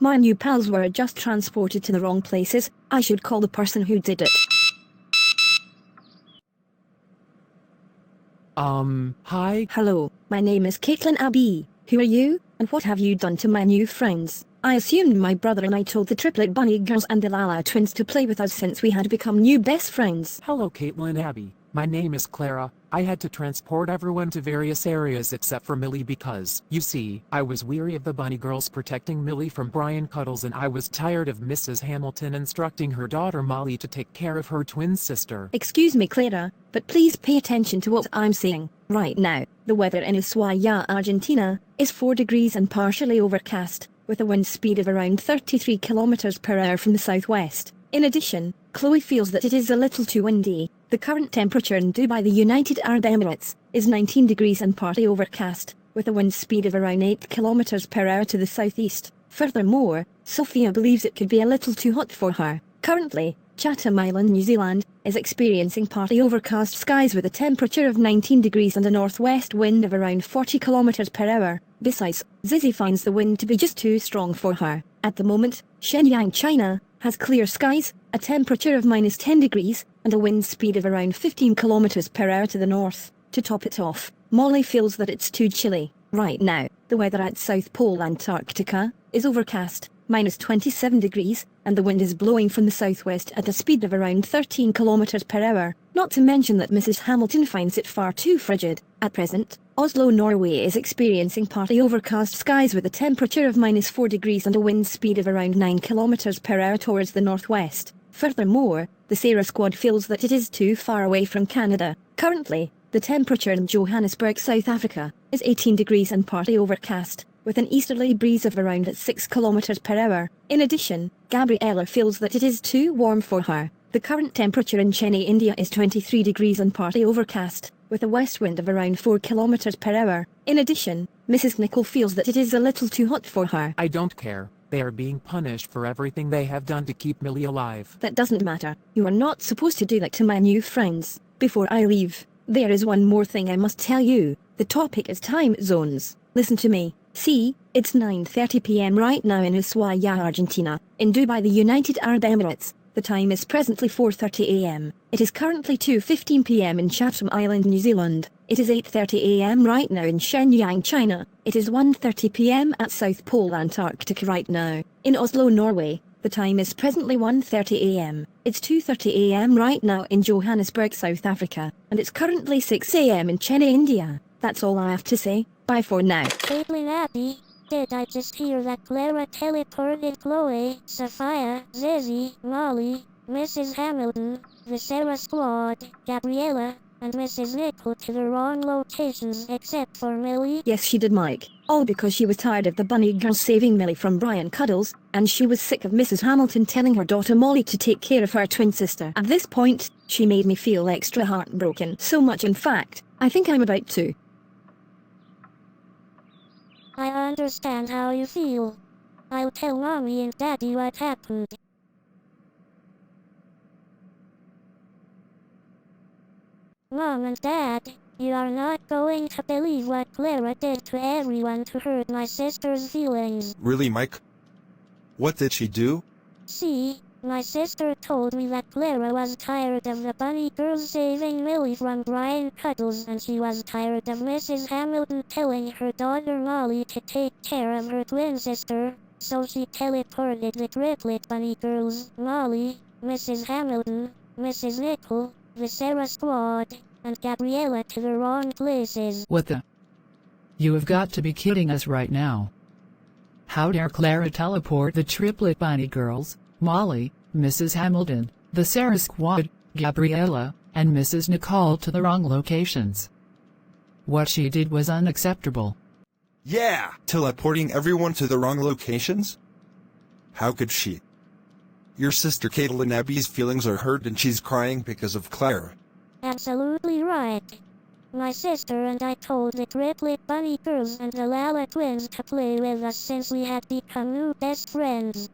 My new pals were just transported to the wrong places. I should call the person who did it. Hi? Hello, my name is Kaitlin Abbie. Who are you, and what have you done to my new friends? I assumed my brother and I told the triplet bunny girls and the Lala twins to play with us since we had become new best friends. Hello, Kaitlin Abbie. My name is Clara. I had to transport everyone to various areas except for Millie because, you see, I was weary of the bunny girls protecting Millie from Brian Cuddles, and I was tired of Mrs. Hamilton instructing her daughter Molly to take care of her twin sister. Excuse me, Clara, but please pay attention to what I'm saying. Right now, the weather in Ushuaia, Argentina, is 4 degrees and partially overcast, with a wind speed of around 33 kilometers per hour from the southwest. In addition, Chloe feels that it is a little too windy. The current temperature in Dubai, the United Arab Emirates, is 19 degrees and partly overcast, with a wind speed of around 8 kilometers per hour to the southeast. Furthermore, Sophia believes it could be a little too hot for her. Currently, Chatham Island, New Zealand, is experiencing partly overcast skies with a temperature of 19 degrees and a northwest wind of around 40 kilometers per hour. Besides, Zizzy finds the wind to be just too strong for her. At the moment, Shenyang, China, has clear skies, a temperature of -10 degrees, and a wind speed of around 15 kilometers per hour to the north. To top it off, Molly feels that it's too chilly. Right now, the weather at South Pole, Antarctica, is overcast, -27 degrees, and the wind is blowing from the southwest at a speed of around 13 kilometers per hour. Not to mention that Mrs. Hamilton finds it far too frigid. At present, Oslo, Norway is experiencing partly overcast skies with a temperature of -4 degrees and a wind speed of around 9 kilometers per hour towards the northwest. Furthermore, the Sarah squad feels that it is too far away from Canada. Currently, the temperature in Johannesburg, South Africa, is 18 degrees and partly overcast, with an easterly breeze of around 6 kilometers per hour. In addition, Gabriella feels that it is too warm for her. The current temperature in Chennai, India is 23 degrees and partly overcast, with a west wind of around 4 kilometers per hour. In addition, Mrs. Nicole feels that it is a little too hot for her. I don't care. They are being punished for everything they have done to keep Millie alive. That doesn't matter. You are not supposed to do that to my new friends. Before I leave, there is one more thing I must tell you. The topic is time zones. Listen to me. See, it's 9:30 p.m. right now in Ushuaia, Argentina. In Dubai, the United Arab Emirates, the time is presently 4:30 a.m. It is currently 2:15 p.m. in Chatham Island, New Zealand. It is 8:30 a.m. right now in Shenyang, China. It is 1:30 p.m. at South Pole, Antarctica right now. In Oslo, Norway, the time is presently 1:30 a.m. It's 2:30 a.m. right now in Johannesburg, South Africa. And it's currently 6 a.m. in Chennai, India. That's all I have to say. Bye for now. Kaitlin Abbie, did I just hear that Clara teleported Chloe, Sophia, Zizzy, Molly, Mrs. Hamilton, the Sarah squad, Gabriella, and Mrs. Nicole to the wrong locations except for Millie? Yes, she did, Mike. All because she was tired of the bunny girls saving Millie from Brian Cuddles, and she was sick of Mrs. Hamilton telling her daughter Molly to take care of her twin sister. At this point, she made me feel extra heartbroken. So much, in fact, I think I'm about to. I understand how you feel. I'll tell Mommy and Daddy what happened. Mom and Dad, you are not going to believe what Clara did to everyone to hurt my sister's feelings. Really, Mike? What did she do? See, my sister told me that Clara was tired of the bunny girls saving Millie from Brian Cuddles, and she was tired of Mrs. Hamilton telling her daughter Molly to take care of her twin sister, so she teleported the triplet bunny girls, Molly, Mrs. Hamilton, Mrs. Nicole, the Sarah squad, and Gabriella to the wrong places. What the? You have got to be kidding us right now. How dare Clara teleport the triplet bunny girls, Molly, Mrs. Hamilton, the Sarah squad, Gabriella, and Mrs. Nicole to the wrong locations? What she did was unacceptable. Yeah! Teleporting everyone to the wrong locations? How could she? Your sister Kaitlin Abbie's feelings are hurt and she's crying because of Clara. Absolutely right. My sister and I told the triplet bunny girls and the Lala twins to play with us since we had become new best friends.